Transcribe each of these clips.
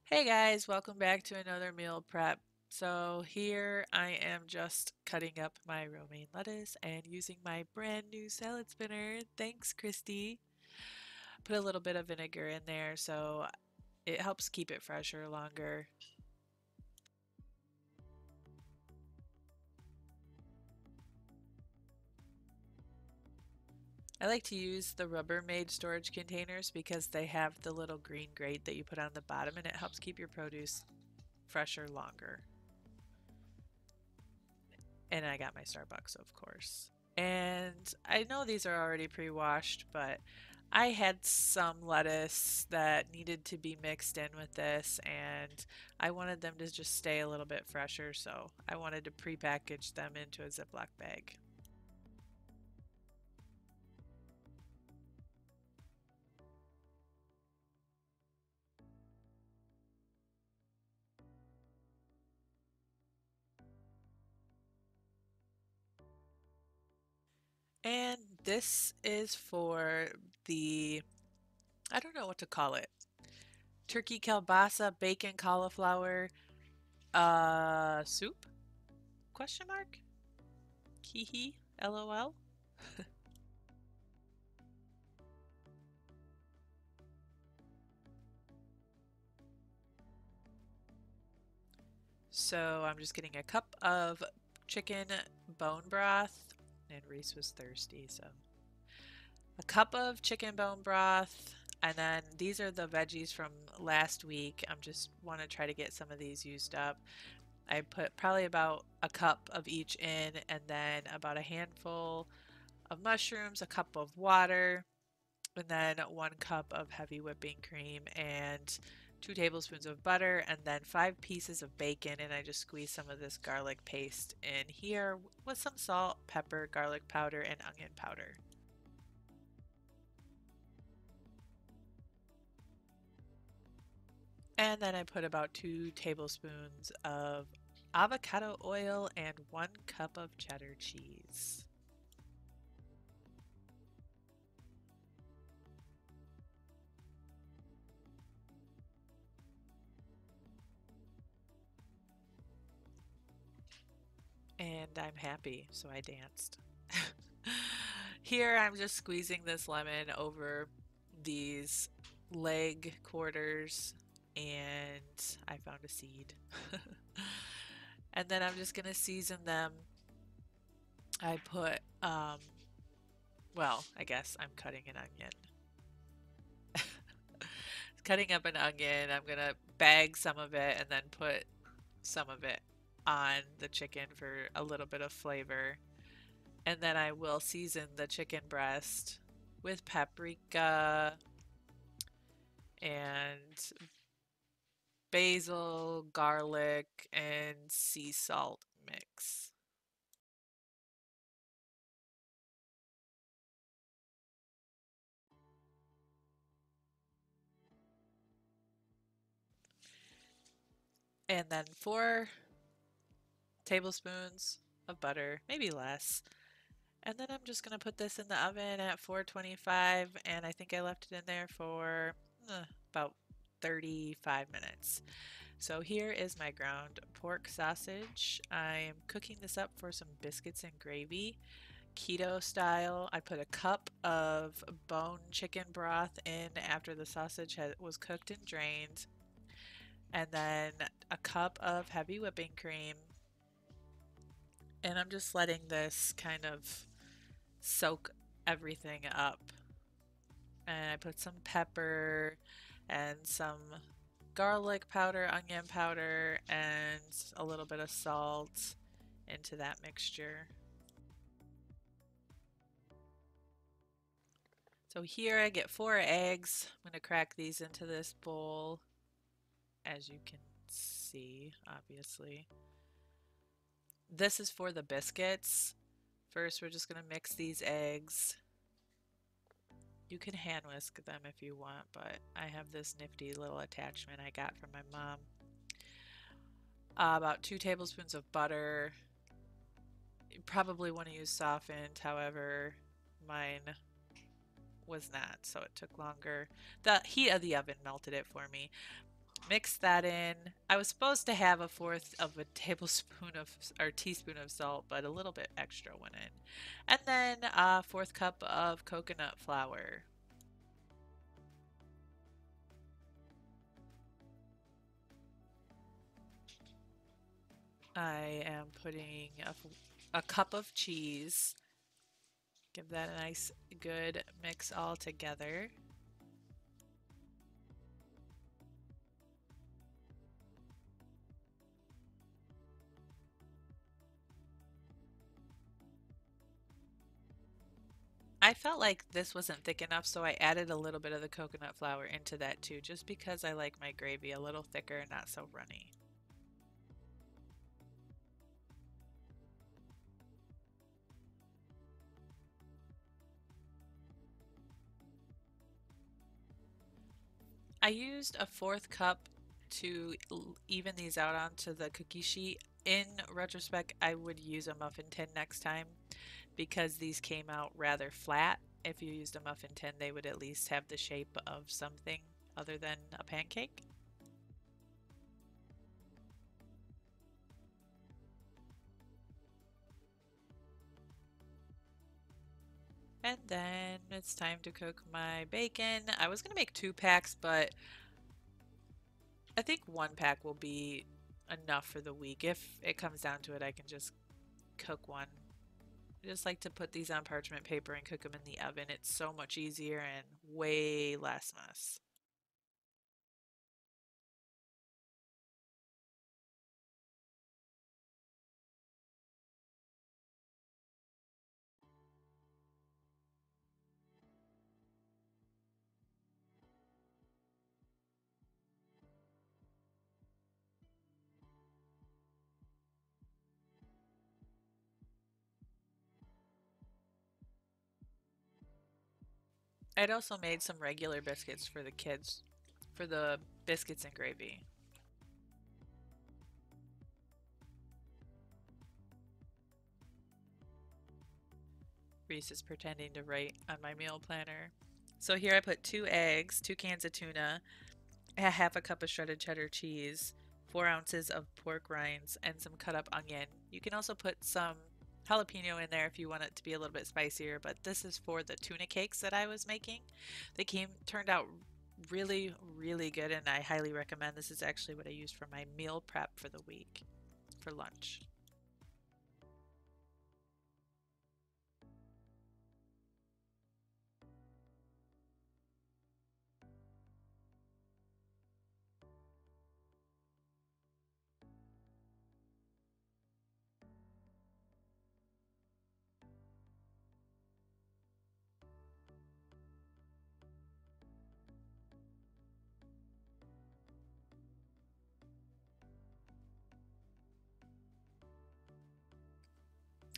Hey guys, welcome back to another meal prep. So here I am just cutting up my romaine lettuce and using my brand new salad spinner. Thanks, Christy. Put a little bit of vinegar in there so it helps keep it fresher longer. I like to use the Rubbermaid storage containers because they have the little green grate that you put on the bottom and it helps keep your produce fresher longer. And I got my Starbucks, of course. And I know these are already pre-washed, but I had some lettuce that needed to be mixed in with this, and I wanted them to just stay a little bit fresher, so I wanted to pre-package them into a Ziploc bag. And this is for the, I don't know what to call it, turkey kielbasa bacon cauliflower soup? Question mark? Hee hee, LOL. So I'm just getting a cup of chicken bone broth, and Reese was thirsty, so a cup of chicken bone broth, and then these are the veggies from last week. I'm just want to try to get some of these used up. I put probably about a cup of each in, and then about a handful of mushrooms, a cup of water, and then 1 cup of heavy whipping cream and 2 tablespoons of butter and then 5 pieces of bacon, and I just squeeze some of this garlic paste in here with some salt, pepper, garlic powder, and onion powder. And then I put about 2 tablespoons of avocado oil and 1 cup of cheddar cheese. And I'm happy, so I danced. Here I'm just squeezing this lemon over these leg quarters, and I found a seed. And then I'm just gonna season them. I put, well, I guess I'm cutting an onion. Cutting up an onion, I'm gonna bag some of it and then put some of it on the chicken for a little bit of flavor. And then I will season the chicken breast with paprika and basil, garlic, and sea salt mix. And then 4 tablespoons of butter, maybe less. And then I'm just going to put this in the oven at 425, and I think I left it in there for about 35 minutes. So here is my ground pork sausage. I'm cooking this up for some biscuits and gravy. Keto style. I put a cup of bone chicken broth in after the sausage was cooked and drained, and then a cup of heavy whipping cream. And I'm just letting this kind of soak everything up. And I put some pepper and some garlic powder, onion powder, and a little bit of salt into that mixture. So here I get 4 eggs. I'm going to crack these into this bowl, as you can see, obviously. This is for the biscuits. First, we're just going to mix these eggs. You can hand whisk them if you want, but I have this nifty little attachment I got from my mom. About 2 tablespoons of butter. You probably want to use softened, however, mine was not, so it took longer. The heat of the oven melted it for me. Mix that in. I was supposed to have a fourth of a tablespoon of or teaspoon of salt, but a little bit extra went in. And then a fourth cup of coconut flour. I am putting a cup of cheese. Give that a nice good mix all together. I felt like this wasn't thick enough, so I added a little bit of the coconut flour into that too, just because I like my gravy a little thicker and not so runny. I used a fourth cup to even these out onto the cookie sheet. In retrospect, I would use a muffin tin next time because these came out rather flat. If you used a muffin tin, they would at least have the shape of something other than a pancake. And then it's time to cook my bacon. I was going to make 2 packs, but I think 1 pack will be enough for the week. If it comes down to it, I can just cook one. I just like to put these on parchment paper and cook them in the oven. It's so much easier and way less mess. I'd also made some regular biscuits for the kids for the biscuits and gravy. Reese is pretending to write on my meal planner. So here I put 2 eggs, 2 cans of tuna, a half a cup of shredded cheddar cheese, 4 ounces of pork rinds, and some cut up onion. You can also put some jalapeno in there if you want it to be a little bit spicier, but this is for the tuna cakes that I was making. They turned out really, really good, and I highly recommend. This is actually what I used for my meal prep for the week for lunch.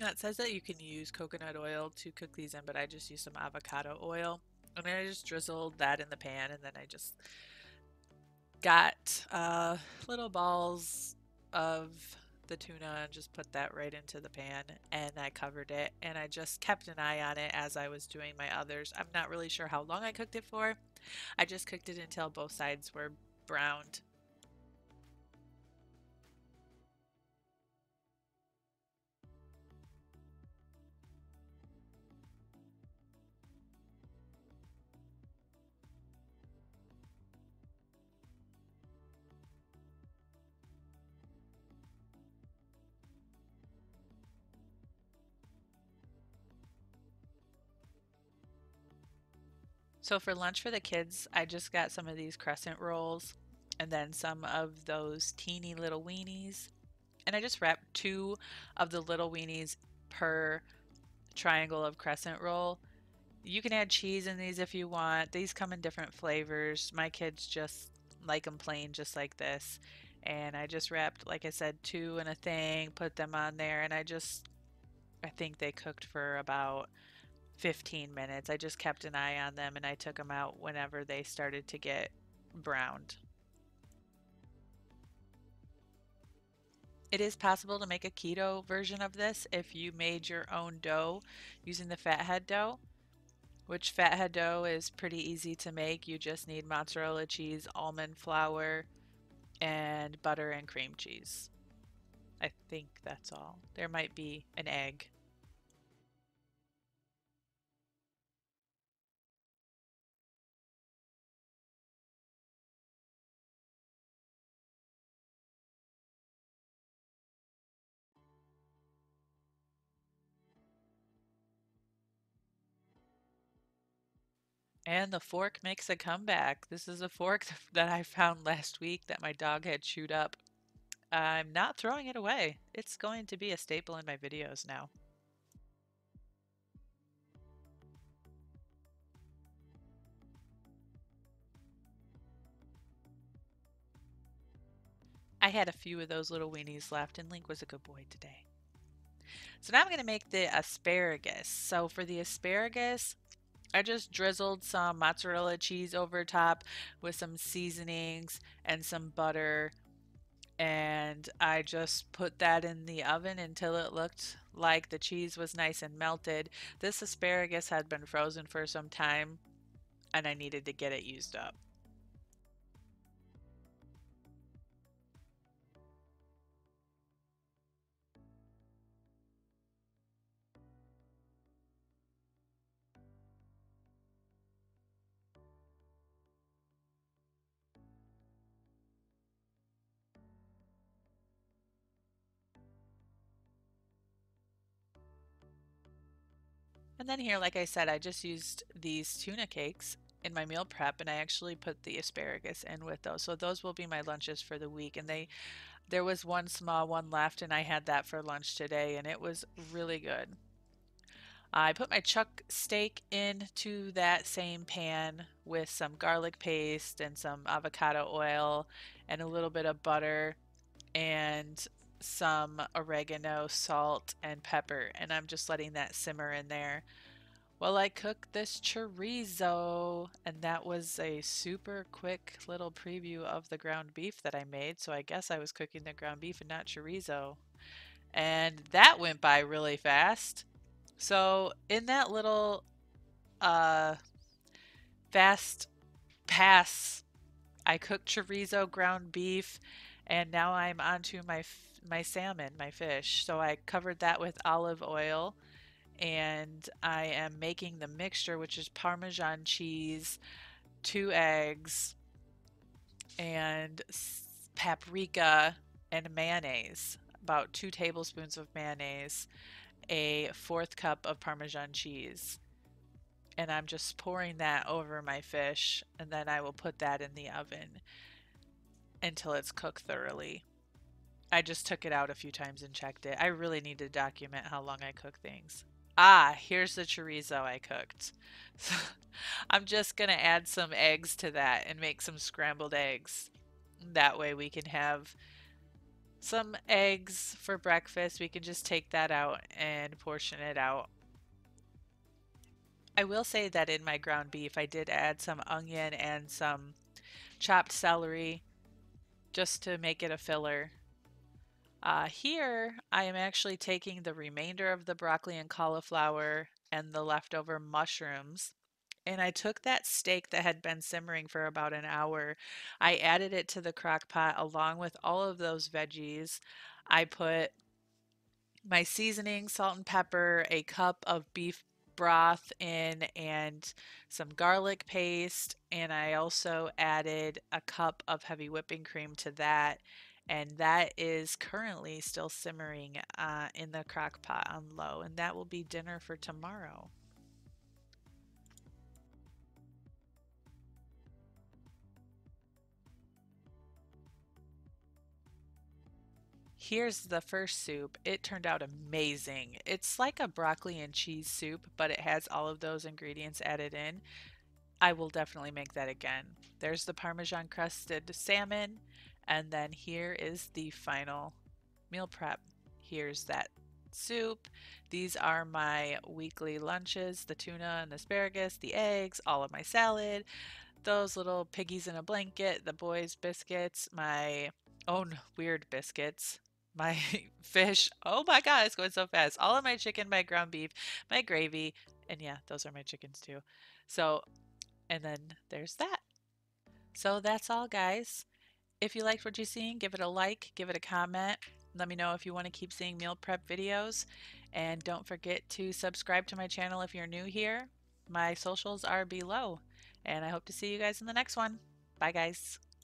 Now, it says that you can use coconut oil to cook these in, but I just use some avocado oil. And then I just drizzled that in the pan, and then I just got little balls of the tuna and just put that right into the pan, and I covered it, and I just kept an eye on it as I was doing my others. I'm not really sure how long I cooked it for. I just cooked it until both sides were browned. So for lunch for the kids, I just got some of these crescent rolls and then some of those teeny little weenies. And I just wrapped 2 of the little weenies per triangle of crescent roll. You can add cheese in these if you want. These come in different flavors. My kids just like them plain, just like this. And I just wrapped, like I said, 2 in a thing, put them on there, and I think they cooked for about 15 minutes. I just kept an eye on them and I took them out whenever they started to get browned. It is possible to make a keto version of this if you made your own dough using the fathead dough, which fathead dough is pretty easy to make. You just need mozzarella cheese, almond flour, and butter and cream cheese. I think that's all. There might be an egg. And the fork makes a comeback. This is a fork that I found last week that my dog had chewed up. I'm not throwing it away. It's going to be a staple in my videos now. I had a few of those little weenies left, and Link was a good boy today. So now I'm going to make the asparagus. So for the asparagus, I just drizzled some mozzarella cheese over top with some seasonings and some butter, and I just put that in the oven until it looked like the cheese was nice and melted. This asparagus had been frozen for some time, and I needed to get it used up. And then here, like I said, I just used these tuna cakes in my meal prep, and I actually put the asparagus in with those. So those will be my lunches for the week. And there was one small one left, and I had that for lunch today, and it was really good. I put my chuck steak into that same pan with some garlic paste and some avocado oil and a little bit of butter and some oregano, salt, and pepper. And I'm just letting that simmer in there while I cook this chorizo. And that was a super quick little preview of the ground beef that I made. So I guess I was cooking the ground beef and not chorizo. And that went by really fast. So in that little uh, fast pass, I cooked chorizo, ground beef, and now I'm onto my salmon, my fish. So I covered that with olive oil, and I am making the mixture, which is Parmesan cheese, 2 eggs, and paprika and mayonnaise. About 2 tablespoons of mayonnaise, a fourth cup of Parmesan cheese. And I'm just pouring that over my fish, and then I will put that in the oven until it's cooked thoroughly. I just took it out a few times and checked it. I really need to document how long I cook things. Ah, here's the chorizo I cooked. So I'm just going to add some eggs to that and make some scrambled eggs. That way we can have some eggs for breakfast. We can just take that out and portion it out. I will say that in my ground beef, I did add some onion and some chopped celery just to make it a filler. Here, I am actually taking the remainder of the broccoli and cauliflower and the leftover mushrooms. And I took that steak that had been simmering for about an hour. I added it to the crock pot along with all of those veggies. I put my seasoning, salt and pepper, a cup of beef broth in, and some garlic paste. And I also added a cup of heavy whipping cream to that. And that is currently still simmering in the crock pot on low. And that will be dinner for tomorrow. Here's the first soup. It turned out amazing. It's like a broccoli and cheese soup, but it has all of those ingredients added in. I will definitely make that again. There's the Parmesan crusted salmon, and then here is the final meal prep. Here's that soup. These are my weekly lunches, the tuna and the asparagus, the eggs, all of my salad, those little piggies in a blanket, the boys' biscuits, my own weird biscuits, my fish. Oh my God, it's going so fast. All of my chicken, my ground beef, my gravy, and yeah, those are my chickens too. So, and then there's that. So that's all, guys. If you liked what you're seeing, give it a like, give it a comment. Let me know if you want to keep seeing meal prep videos. And don't forget to subscribe to my channel if you're new here. My socials are below. And I hope to see you guys in the next one. Bye, guys.